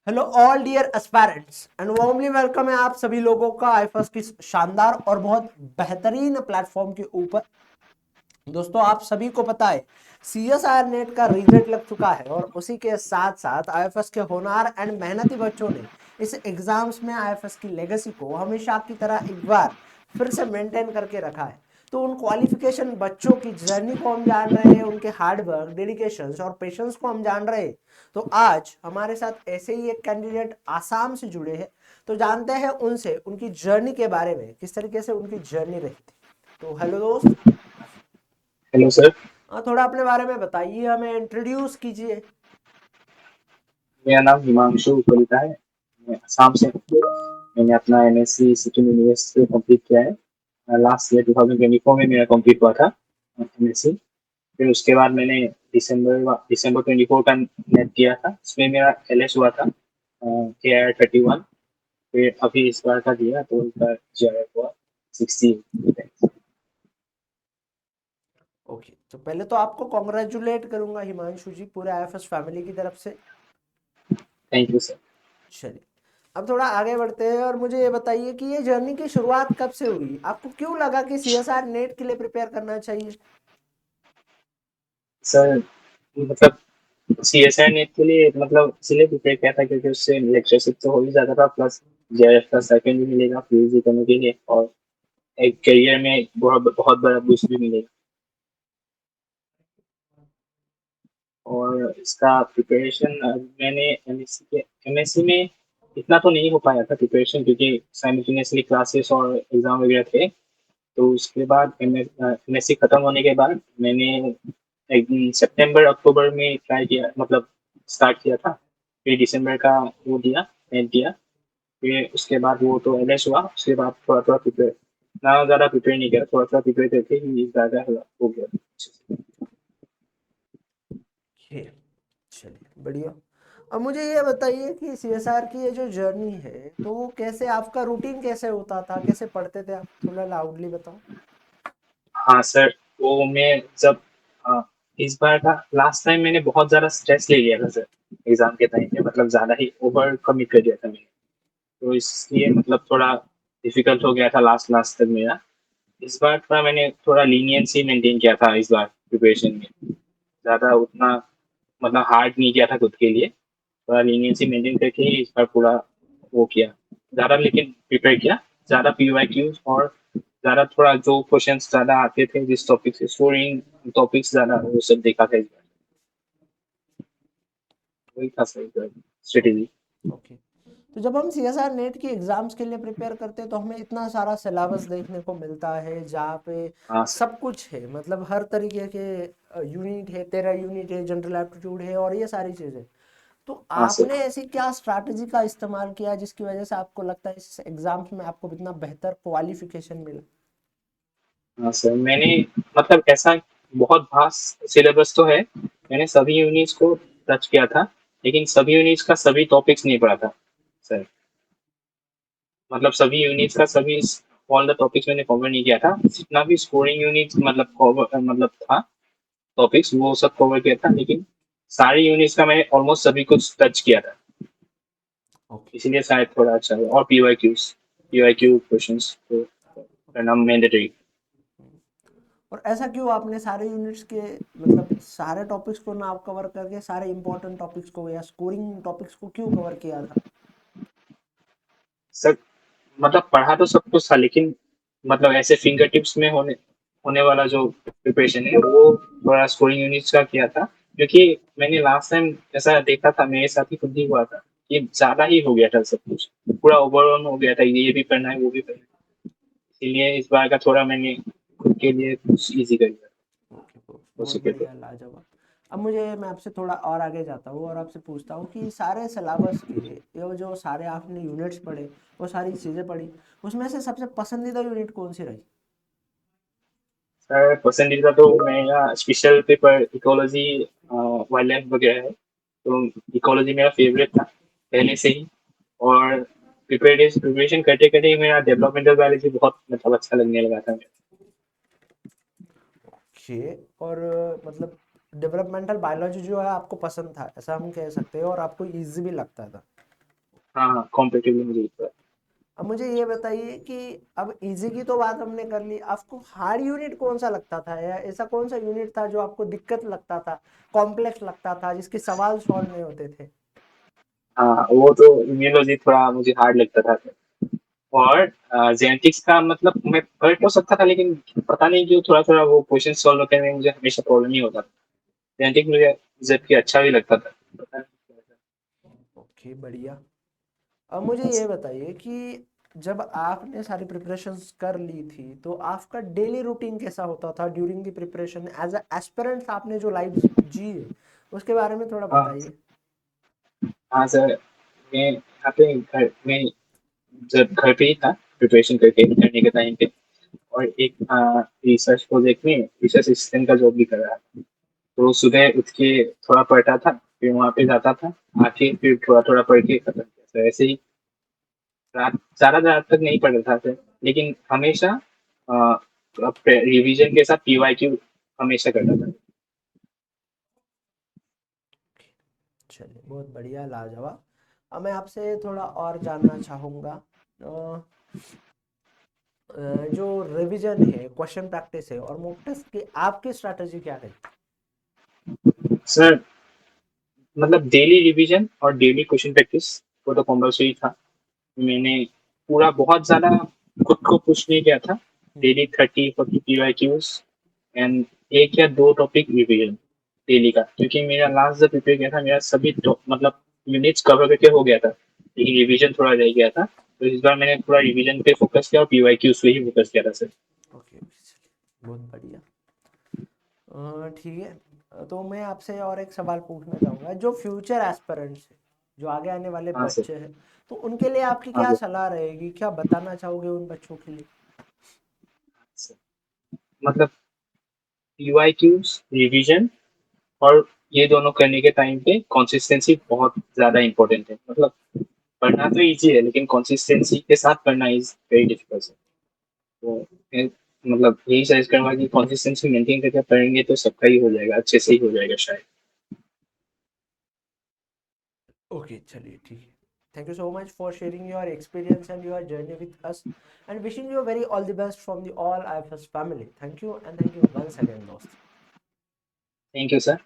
Hello all dear aspirants and warmly welcome है आप सभी लोगों का आईफस की शानदार और बहुत बेहतरीन प्लेटफॉर्म के ऊपर। दोस्तों आप सभी को पता है सीएसआर नेट का रिजल्ट लग चुका है और उसी के साथ साथ आईएफएस के होनहार एंड मेहनती बच्चों ने इस एग्जाम्स में आईएफएस की लेगेसी को हमेशा की तरह एक बार फिर से मेंटेन करके रखा है। तो उन क्वालिफिकेशन बच्चों की जर्नी को हम जान रहे हैं, उनके हार्डवर्क, डेडिकेशन और पेशेंस को हम जान रहे हैं। तो आज हमारे साथ ऐसे ही एक कैंडिडेट आसाम से जुड़े हैं। तो जानते हैं उनसे उनकी जर्नी के बारे में, किस तरीके से उनकी जर्नी रही थी। तो हेलो दोस्त। Hello sir. हाँ, थोड़ा अपने बारे में बताइए, हमें इंट्रोड्यूस कीजिए। मेरा नाम हिमांशु कलिता है। मैं असम से हूँ। मैंने अपना एमएससी सिक्किम यूनिवर्सिटी से कंप्लीट किया है। लास्ट ईयर 2024 में मेरा कंप्लीट हुआ था एमएससी। फिर उसके बाद मैंने दिसंबर 24 का नेट दिया था। उसमें मेरा एलएस हुआ था KR31। फिर अभी इस बार का दिया तो उसका जीआरएफ हुआ 60। ओके, तो पहले तो आपको कॉन्ग्रेचुलेट करूंगा हिमांशु जी, पूरे आईएफएस फैमिली की तरफ से। Thank you sir. चलिए, अब थोड़ा आगे बढ़ते हैं और मुझे ये बताइए कि ये जर्नी की शुरुआत कब से हुई, आपको क्यों लगा कि सीएसआर नेट के लिए प्रिपेयर करना चाहिए। सर मतलब सीएसआई नेट के लिए मतलब इसलिए प्रिपेयर किया था क्योंकि उससे लेक्चरशिप तो हो ही जाता था, प्लस जेआरएफ का सेकंड भी मिलेगा पीएचडी करने के लिए, और एक करियर में बहुत बहुत बड़ा बूस्ट भी मिलेगा। और इसका प्रिपरेशन मैंने एमएससी में इतना तो नहीं हो पाया था प्रिपरेशन, क्योंकि साइमल्टेनियसली क्लासेस और एग्जाम वगैरह थे। तो उसके बाद एमएससी खत्म होने के बाद मैंने एक सितंबर अक्टूबर में ट्राई किया, मतलब स्टार्ट किया था। फिर दिसंबर का वो दिया, नेट दिया। फिर उसके बाद वो तो एलएस हुआ। उसके बाद थोड़ा थोड़ा प्रिपेयर, ना ज़्यादा प्रिपेयर नहीं किया, थोड़ा थोड़ा प्रिपेयर करके ही ज़्यादा हो गया। ये चलिए बढ़िया। अब मुझे ये बताइए कि सीएसआर की ये जो जर्नी है, तो वो कैसे, आपका रूटीन कैसे होता था, कैसे पढ़ते थे आप, थोड़ा लाउडली बताओ। हाँ सर। वो मैं जब इस बार का लास्ट टाइम मैंने बहुत ज़्यादा स्ट्रेस ले लिया था सर। एग्जाम के टाइम पे मतलब ज़्यादा ही ओवर कमिट कर दिया था मैंने। तो इसलिए मतलब थोड़ा डिफिकल्ट हो गया था लास्ट लास्ट तक मेरा। इस बार थोड़ा मैंने थोड़ा लीनियंसी मेंटेन किया था इस बार प्रिपरेशन में। ज़्यादा उतना मतलब हार्ड नहीं किया था खुद के लिए। थोड़ा लीनियंसी मेंटेन करके ही इस बार पूरा वो किया। ज़्यादा लेकिन प्रिपेयर किया। ज़्यादा पीवाईक्यूज और ज़्यादा थोड़ा जो क्वेश्चंस ज़्यादा आते थे जिस टॉपिक से स्कोरिंग टॉपिक्स ज़्यादा वो सब देखा था इस बार। वही था सही स्ट्रेटेजी। ओके, तो जब हम सीएसआर नेट की एग्जाम्स के लिए प्रिपेयर करते हैं तो हमें इतना सारा सिलेबस देखने को मिलता है जहाँ पे हाँ सर। सब कुछ है, मतलब हर तरीके के यूनिट है, 13 यूनिट है, जनरल एप्टीट्यूड है और ये सारी चीज़ें। तो हाँ सर। आपने ऐसी क्या स्ट्रैटेजी का इस्तेमाल किया जिसकी वजह से आपको लगता है इस एग्जाम्स में आपको इतना बेहतर क्वालिफिकेशन मिला। हाँ सर मैंने मतलब ऐसा बहुत वास्ट सिलेबस तो है। मैंने सभी यूनिट्स को टच किया था, लेकिन सभी यूनिट्स का सभी टॉपिक्स नहीं पढ़ा था सर। मतलब सभी यूनिट्स का सभी ऑल द टॉपिक्स मैंने कवर नहीं किया था। जितना भी स्कोरिंग यूनिट्स मतलब कवर मतलब था टॉपिक्स वो सब कवर किया था, लेकिन सारी यूनिट्स का मैंने ऑलमोस्ट सभी कुछ टच किया था। ओके। इसीलिए शायद थोड़ा अच्छा है। और पीवाईक्यू क्वेश्चंस तो करना मैंडेटरी। और ऐसा क्यों आपने सारे यूनिट्स के, मतलब सारे टॉपिक्स को ना आप कवर करके सारे इंपॉर्टेंट टॉपिक्स को या स्कोरिंग टॉपिक्स को क्यों कवर किया था। सर मतलब पढ़ा तो सब कुछ था, लेकिन मतलब ऐसे फिंगर टिप्स में होने होने वाला जो प्रिपरेशन है वो थोड़ा स्कोरिंग यूनिट्स का किया था। क्योंकि मैंने लास्ट टाइम ऐसा देखा था, मेरे साथ ही खुद ही हुआ था कि ज्यादा ही हो गया था सब कुछ। पूरा ओवरऑल हो गया था, ये भी पढ़ना है वो भी पढ़ना है। इसीलिए इस बार का थोड़ा मैंने खुद के लिए कुछ इजी कर दिया ओके, उसी बहुत के लिए। बढ़िया, लाजवाब। अब मुझे, मैं आपसे थोड़ा और आगे जाता हूँ और आपसे पूछता हूँ कि सारे सिलेबस के, ये जो सारे आपने यूनिट्स पढ़े, वो सारी चीज़ें पढ़ी, उसमें से सबसे पसंदीदा यूनिट कौन सी रही। सर पसंदीदा तो मेरा special paper ecology wild life वगैरह है। तो इकोलॉजी मेरा फेवरेट था पहले से ही। और प्रिपरेशन करते करते ही मेरा डेवलपमेंटल बायोलॉजी बहुत मतलब अच्छा लगने लगा था। ओके, और मतलब डेवलपमेंटल बायोलॉजी जो है आपको पसंद था, ऐसा हम कह सकते हैं, और आपको इजी भी लगता था। हाँ कॉम्पिटिटिव मुझे लगता है। अब मुझे ये बताइए कि अब इजी की तो बात हमने कर ली, आपको हार्ड यूनिट कौन सा लगता था, या ऐसा कौन सा यूनिट था जो आपको दिक्कत लगता था, कॉम्प्लेक्स लगता था, जिसके सवाल सॉल्व नहीं होते थे? हाँ वो तो इम्यूनोलॉजी थोड़ा मुझे हार्ड लगता था। और जेनेटिक्स का मतलब मैं कर तो सकता था, लेकिन पता नहीं क्यों थोड़ा थोड़ा वो क्वेश्चन सॉल्व करने में मुझे हमेशा प्रॉब्लम ही होता था। जेनेटिक्स मुझे जबकि अच्छा भी लगता था, पता नहीं कैसा। ओके, बढ़िया। अब मुझे ये बताइए कि जब आपने सारी प्रिपरेशंस कर ली थी तो आपका डेली रूटीन कैसा होता था during the preparation, as a aspirant आपने जो लाइफ जी है उसके बारे में थोड़ा हाँ बताइए। हाँ सर, मैं यहाँ पे घर में जब घर पे ही था प्रिपरेशन करके करने के टाइम पे, और एक रिसर्च प्रोजेक्ट में रिसर्च असिस्टेंट का जॉब भी कर रहा था। तो सुबह उठ के थोड़ा पढ़ता था, फिर वहाँ पे जाता था, आके फिर थोड़ा थोड़ा पढ़ के खत्म किया। तो ऐसे ही रात ज्यादा रात तक नहीं पढ़ता था, लेकिन हमेशा रिवीजन के साथ पीवाईक्यू हमेशा करता था। चलिए, बहुत बढ़िया, लाजवाब। अब मैं आपसे थोड़ा और जानना चाहूँगा, अ, जो रिवीजन है, क्वेश्चन प्रैक्टिस है और मॉक टेस्ट की आपकी स्ट्रैटेजी क्या रहती सर मतलब डेली रिवीजन और डेली क्वेश्चन प्रैक्टिस वो तो कंपल्सरी था। मैंने पूरा बहुत ज्यादा खुद को पुश नहीं किया था। है? डेली 30-40 पीवाईक्यूज एंड एक या दो टॉपिक रिवीजन डेली का, क्योंकि मेरा लास्ट जब प्रिपेयर किया था मेरा सभी मतलब यूनिट्स कवर करके हो गया था, लेकिन रिवीजन थोड़ा रह गया था। तो इस बार मैंने थोड़ा रिवीजन पे फोकस किया और पीवाईक्यूज पे ही फोकस किया था सर। ओके, बहुत बढ़िया। ठीक है, तो मैं आपसे और एक सवाल पूछना चाहूँगा, जो फ्यूचर एस्पिरेंट्स है, जो आगे आने वाले हाँ सर। बच्चे हैं, तो उनके लिए आपकी हाँ क्या सर। सलाह रहेगी, क्या बताना चाहोगे उन बच्चों के लिए? सर, मतलब पीवाईक्यूज रिवीजन और ये दोनों करने के टाइम पे कंसिस्टेंसी बहुत ज्यादा इंपॉर्टेंट है। मतलब पढ़ना तो इजी है, लेकिन कंसिस्टेंसी के साथ पढ़ना इज वेरी डिफिकल्ट। तो मतलब यही सजेस्ट करूंगा कि कंसिस्टेंसी मेंटेन करके पढ़ेंगे तो सबका ही हो जाएगा, अच्छे से ही हो जाएगा शायद। ओके, चलिए, ठीक है। Thank you so much for sharing your experience and your journey with us, and wishing you very all the best from the all IFS family. Thank you, and thank you once again दोस्त। Thank you sir.